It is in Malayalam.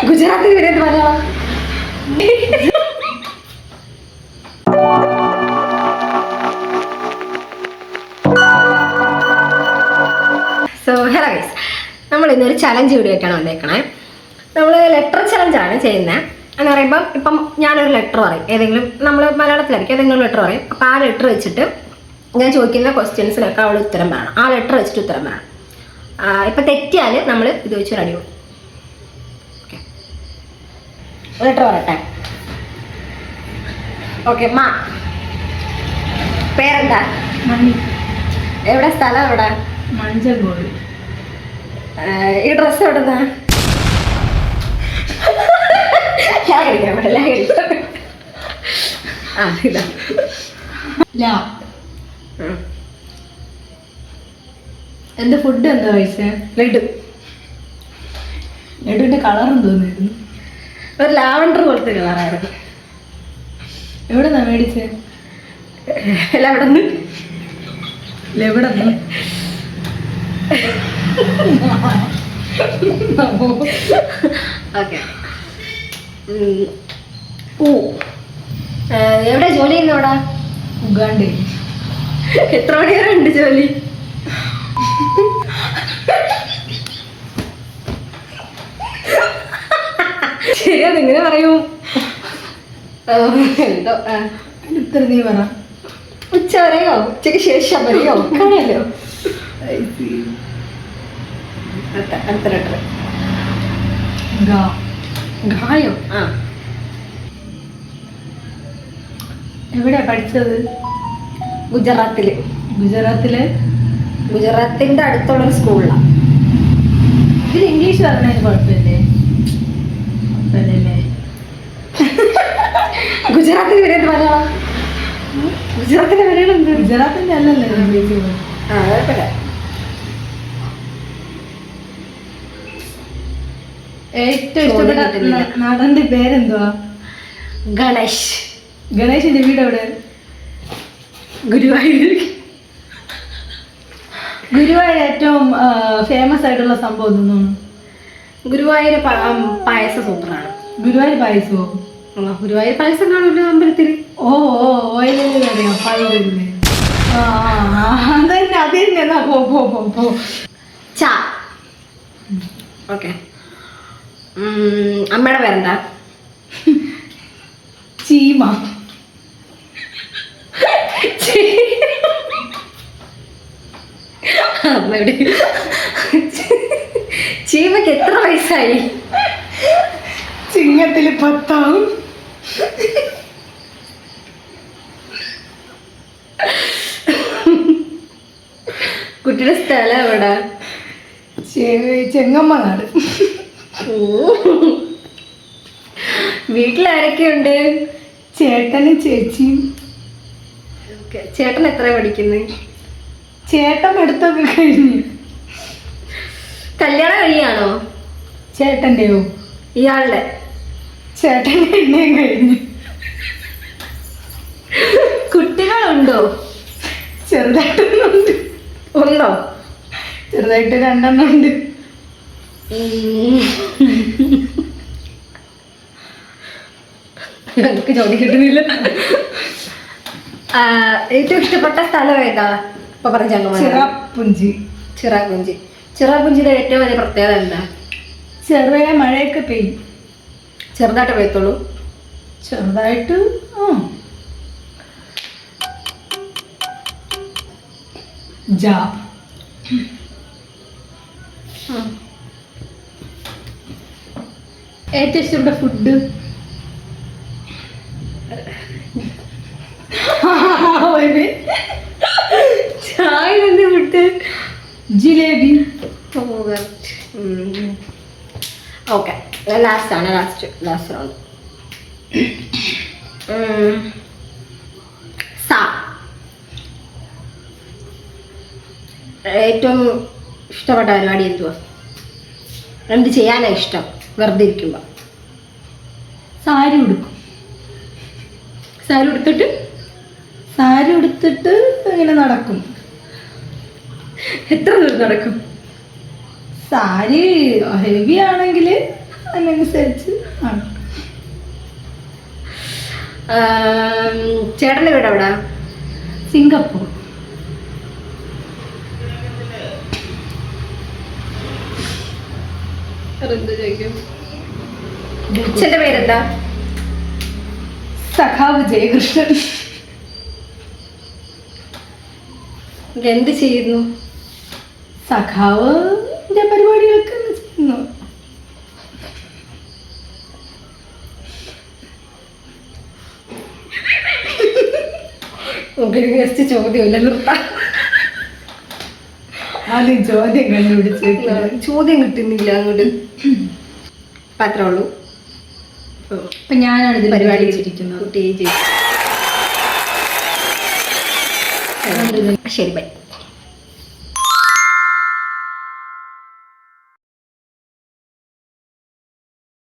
ഗുജറാത്തിൽ വരുന്നത് മലയാളം. സോ ഹലോ ഗൈസ്, നമ്മൾ ഇന്നൊരു ചലഞ്ച് വീഡിയോ ആയിട്ടാണ് വന്നേക്കണേ. നമ്മൾ ലെറ്റർ ചലഞ്ചാണ് ചെയ്യുന്നത്. എന്ന് പറയുമ്പം ഇപ്പം ഞാനൊരു ലെറ്റർ പറയും, ഏതെങ്കിലും നമ്മൾ മലയാളത്തിലായിരിക്കും ഏതെങ്കിലും ലെറ്റർ പറയും. അപ്പം ആ ലെറ്റർ വെച്ചിട്ട് ഞാൻ ചോദിക്കുന്ന ക്വസ്റ്റ്യൻസിനൊക്കെ അവൾ ഉത്തരം വേണം. ആ ലെറ്റർ വെച്ചിട്ട് ഉത്തരം വേണം. ഇപ്പം തെറ്റിയാൽ നമ്മൾ ഇത് വെച്ചൊരു അടി കൊടുക്കും. ഓക്കെ, ലെറ്റർ പറയട്ടെ. ഓക്കെ, മാ. പേരെന്താ? മണി. എവിടെ സ്ഥലം? എവിടെ? മഞ്ചങ്കോട്. ഈ ഡ്രസ്സ് എവിടുന്നാ? ഞാൻ കഴിക്കാൻ പറ്റില്ല. ആ ഇതാ. എന്ത് ഫുഡ് എന്താ കഴിച്ചേ? ലഡു. ലഡുവിന്റെ കളറും തോന്നിയിരുന്നു. ഒരു ലാവണ്ടർ പോലത്തെ കളറായിരുന്നു. എവിടെന്നാ മേടിച്ചേ? എവിടെ നിന്ന്? എവിടെന്ന്? ഓക്കെ. എവിടെ ജോലി ചെയ്യുന്ന? അവിടെ ഉഗാണ്ടയിൽ. എത്ര മണി വരെ ഉണ്ട് ജോലി? ശരി, അതെങ്ങനെ പറയൂ? എന്തോ ഉത്തരം നീ പറ. ഉച്ച വരെയോ ഉച്ചയ്ക്ക് ശേഷം വരെയോ കാണാലോ. അടുത്ത ലെറ്റർ ഗായോ. ആ, എവിടെയാ പഠിച്ചത്? ഗുജറാത്തില്. ഗുജറാത്തിലെ? ഗുജറാത്തിന്റെ അടുത്തുള്ളൊരു സ്കൂളിലാണ്. ഇതിൽ ഇംഗ്ലീഷ് പറഞ്ഞതിന് കുഴപ്പമില്ലേ? ഗുജറാത്തിൽ വരുന്നത് മലയാളം. ഗുജറാത്തിന്റെ മലയാളം എന്ത്? ഗുജറാത്തിന്റെ അല്ലല്ലേ ഇംഗ്ലീഷ്? ആ, കുഴപ്പമില്ല. ഏറ്റവും ഇഷ്ടപ്പെട്ട നടന്റെ പേരെന്തുവാ? ഗണേഷ്. ഗണേഷിന്റെ വീട് എവിടെ? ഗുരുവായൂർ. ഗുരുവായൂർ ഏറ്റവും ഫേമസ് ആയിട്ടുള്ള സംഭവം തോന്നുന്നു. ഗുരുവായൂർ പായസം സൂപ്പറാണ്. ഗുരുവായൂർ പായസമോ? ഗുരുവായൂർ പായസം കാണൂല്ലോ അമ്പലത്തിൽ. ഓ ഓ ഓയിലല്ലേ അറിയാം. പഴമില്ലേ? അതന്നെ അത് തന്നെ. പോ. ചാ. ഓക്കെ. അമ്മയുടെ പേരെന്താ? ചീമ. അമ്മയുടെ ചീമയ്ക്ക് എത്ര വയസ്സായി? ചിങ്ങത്തില് 10 ആവും. കുട്ടിയുടെ സ്ഥലം എവിടെ? ചെങ്ങമ്മനാട്. വീട്ടിലാരൊക്കെയുണ്ട്? ചേട്ടനും ചേച്ചിയും. ചേട്ടൻ എത്ര പഠിക്കുന്നത്? ചേട്ടൻ എടുത്തൊക്കെ കഴിഞ്ഞു. കല്യാണം കഴിയാണോ? ചേട്ടൻ്റെയോ? ഇയാളുടെ. ചേട്ടൻ്റെ എണ്ണയും കഴിഞ്ഞു. കുട്ടികളുണ്ടോ? ചെറുതായിട്ടൊന്നുണ്ട്. ഉണ്ടോ? ചെറുതായിട്ട് 2 ഉണ്ട്. എനിക്ക് ജോലി കിട്ടുന്നില്ല. ഏറ്റവും ഇഷ്ടപ്പെട്ട സ്ഥലം ഏതാ? ഇപ്പൊ പറഞ്ഞ ചിറാപുഞ്ചി. ചിറാപുഞ്ചി. ചിറാപുഞ്ചിയുടെ ഏറ്റവും വലിയ പ്രത്യേകത എന്താ? ചെറിയ മഴയൊക്കെ പെയ്യും. ചെറുതായിട്ട് പെയ്യത്തുള്ളൂ? ചെറുതായിട്ട്. ഏറ്റവും ഇഷ്ടപ്പെട്ട ഫുഡ്? ചായ എന്ത് ഫുഡ്? ജിലേബി. ഓക്കെ, ലാസ്റ്റ് ആണ്. Last round. ഏറ്റവും ഇഷ്ടപ്പെട്ട പരിപാടി എന്തുവാ? എന്ത് ചെയ്യാനാ ഇഷ്ടം വെറുതെ ഇരിക്കുമ്പോ? സാരി ഉടുക്കും. സാരി ഉടുത്തിട്ട് ഇങ്ങനെ നടക്കും. എത്ര ദൂരം നടക്കും? സാരി ഹെവി ആണെങ്കിൽ അതിനനുസരിച്ച് ആണ്. ചേട്ടൻ്റെ വീട് എവിടാ? സിംഗപ്പൂർ. അച്ഛൻ്റെ പേരെന്താ? സഖാവ് ജയകൃഷ്ണൻ. എന്ത് ചെയ്യുന്നു? സഖാവിന്റെ പരിപാടികളൊക്കെ ചെയ്യുന്നു. ഗസ്റ്റ് ചോദ്യമില്ല, നിർത്താം. ആദ്യം ചോദ്യം കണ്ടുപിടിച്ച് ചോദ്യം കിട്ടുന്നില്ല അങ്ങോട്ട്. അപ്പം അത്രേ ഉള്ളൂ. അപ്പൊ ഞാനാണ് ഇതിൽ പരിപാടി വെച്ചിരിക്കുന്നത്. കുട്ടി ശരി, ബൈ.